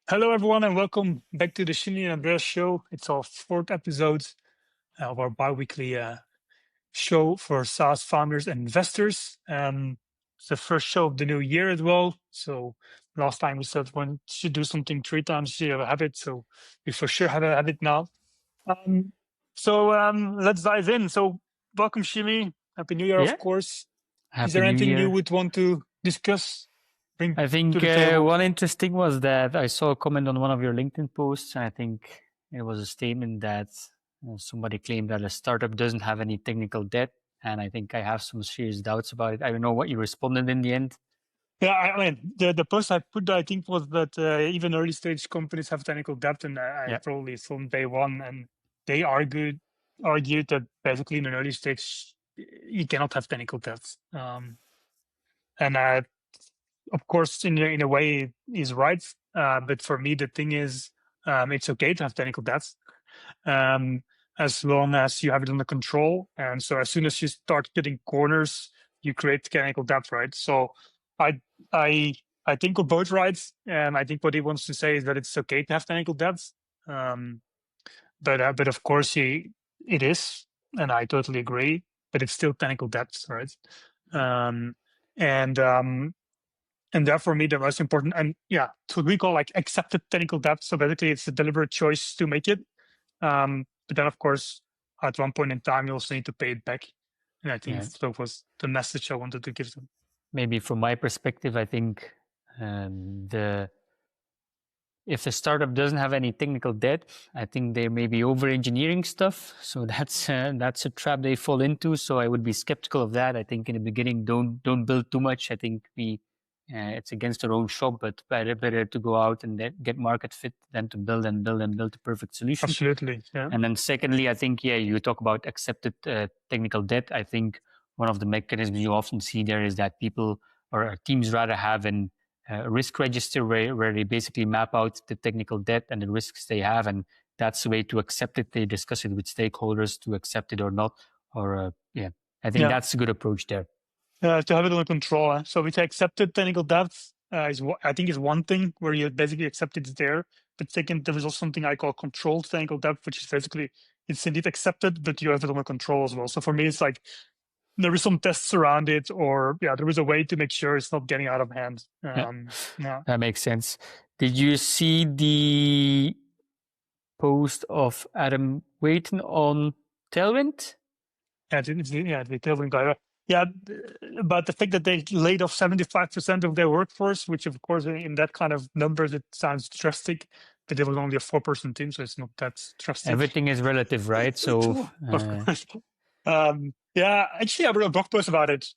Hello, everyone, and welcome back to the Shinny and Andreas show. It's our fourth episode of our bi-weekly show for SaaS founders and investors. It's the first show of the new year as well. So last time we said one should do something three times, you have a habit. So we for sure have a habit now. Um, so let's dive in. So welcome, Shimi. Happy New Year, Yeah, of course. Is Happy there New anything you Year. would want to discuss, bring I to think the table? one interesting was that I saw a comment on one of your LinkedIn posts. And I think it was a statement that somebody claimed that a startup doesn't have any technical debt. And I think I have some serious doubts about it. I don't know what you responded in the end. Yeah, I mean, the post I put, I think, was that even early stage companies have technical debt, and I Yeah, probably from day one, and they argued that basically in an early stage you cannot have technical debt, and of course, in a way, he's right. But for me, the thing is, it's okay to have technical debt, um, as long as you have it under control. And so, as soon as you start cutting corners, you create technical debt, right? So, I I I think we're both right, and I think what he wants to say is that it's okay to have technical debt, um, but of course, it is, and I totally agree. But it's still technical debt, right? Um, and um, and that for me the most important, and yeah, it's what we call like accepted technical debt. So basically it's a deliberate choice to make it, but then of course at one point in time you also need to pay it back, and I think yeah. that was the message I wanted to give them. Maybe from my perspective, I think the if the startup doesn't have any technical debt, I think they may be over engineering stuff. So that's a trap they fall into. So I would be skeptical of that. I think in the beginning, don't build too much. I think it's against our own shop, but better to go out and get market fit than to build and build and build the perfect solution. Absolutely, yeah. And then secondly, I think you talk about accepted technical debt. I think one of the mechanisms you often see there is that people or teams rather have an risk register where they basically map out the technical debt and the risks they have, and that's the way to accept it. They discuss it with stakeholders to accept it or not. Or I think Yeah, that's a good approach there. to have it under control. So we say accepted technical debt I think is one thing where you basically accept it's there. But second, there is also something I call controlled technical debt, which is basically it's indeed accepted, but you have it under control as well. So for me, it's like there is some tests around it, or yeah, there is a way to make sure it's not getting out of hand. Yeah, Yeah, that makes sense. Did you see the post of Adam Waiton on Tailwind? the tailwind guy. Yeah, but the fact that they laid off 75% of their workforce, which of course in that kind of numbers it sounds drastic, but it was only a 4-person team, so it's not that drastic. Everything is relative, right? So Of course. Yeah, actually, I wrote a blog post about it.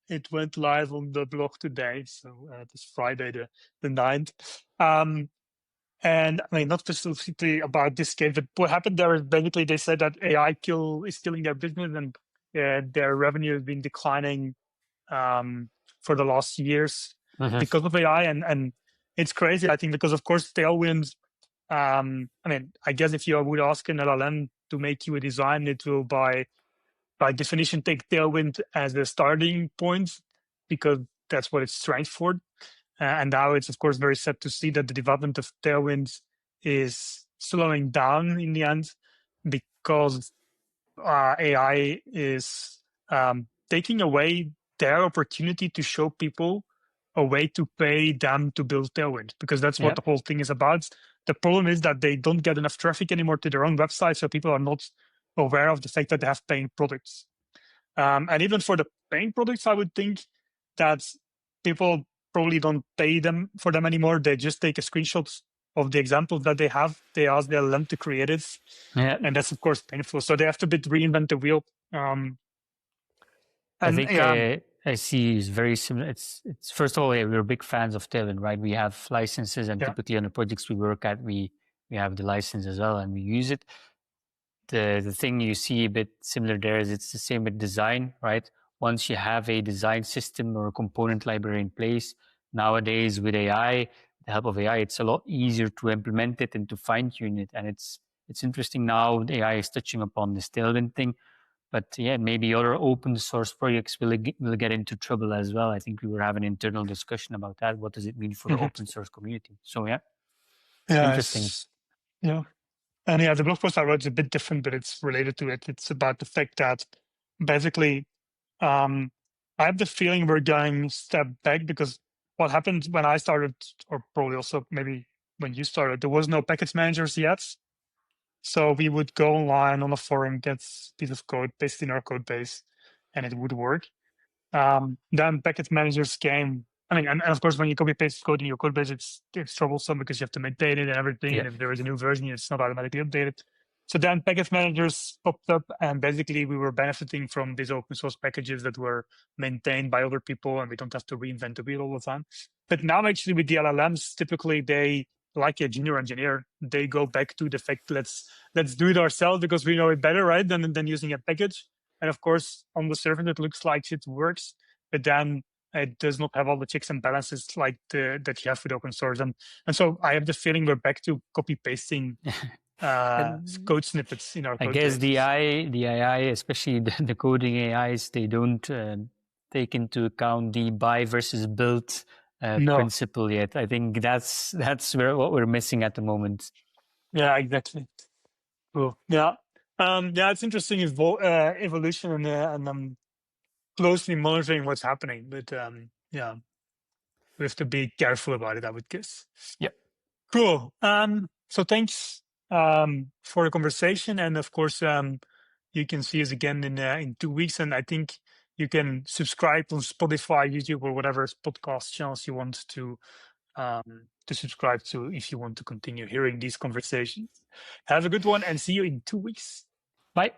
It went live on the blog today, so this Friday, the 9th. And I mean, not specifically about this case, but what happened there is basically they said that AI is killing their business, and their revenue has been declining for the last years because of AI. And it's crazy, I think, because of course tailwinds. I mean, I guess if you would ask an LLM to make you a design, it will by definition take tailwind as the starting point because that's what it's trained for. And now it's of course very sad to see that the development of tailwind is slowing down in the end because AI is taking away their opportunity to show people a way to pay them to build tailwind, because that's what yeah, the whole thing is about. The problem is that they don't get enough traffic anymore to their own website, so people are not aware of the fact that they have paying products. And even for the paying products, I would think that people probably don't pay them for them anymore. They just take a screenshot of the examples that they have. They ask the LLM to create it, yeah. and that's of course painful. So they have to reinvent the wheel. I And think yeah, I see is very similar. It's first of all, we're big fans of Tailwind, right? We have licenses, and yeah, typically on the projects we work at, we have the license as well, and we use it. The thing you see a bit similar there is it's the same with design, right? Once you have a design system or a component library in place, nowadays with AI, the help of AI, it's a lot easier to implement it and to fine tune it. And it's interesting now AI is touching upon this Tailwind thing. But yeah, maybe other open source projects will get into trouble as well. I think we were having an internal discussion about that. What does it mean for the Mhm. open source community? So yeah, Yeah, interesting. yeah. And yeah, the blog post I wrote is a bit different, but it's related to it. It's about the fact that basically, I have the feeling we're going a step back, because what happened when I started, or probably also maybe when you started, there was no package managers yet. So we would go online on a forum, get a piece of code, paste in our code base, and it would work. Then package managers came. I mean, and of course, when you copy paste code in your code base, it's troublesome because you have to maintain it and everything. Yeah. And if there is a new version, it's not automatically updated. So then package managers popped up, and basically we were benefiting from these open source packages that were maintained by other people, and we don't have to reinvent the wheel all the time. But now, actually, with the LLMs, typically they, like a junior engineer, they go back to the fact, let's do it ourselves because we know it better, right? Than using a package. And of course, on the surface, it looks like it works, but then it does not have all the checks and balances like that you have with open source. And so I have the feeling we're back to copy pasting code snippets in our I code guess bases. the AI, especially the coding AIs, they don't take into account the buy versus build No. principle yet. I think that's what we're missing at the moment. Yeah, exactly. Cool. Yeah. Yeah, it's interesting evolution, and I'm closely monitoring what's happening. But yeah, we have to be careful about it, I would guess. Yep. Cool. So thanks for the conversation, and of course, you can see us again in 2 weeks. And I think you can subscribe on Spotify, YouTube, or whatever podcast channels you want to subscribe to if you want to continue hearing these conversations. Have a good one, and see you in 2 weeks. Bye.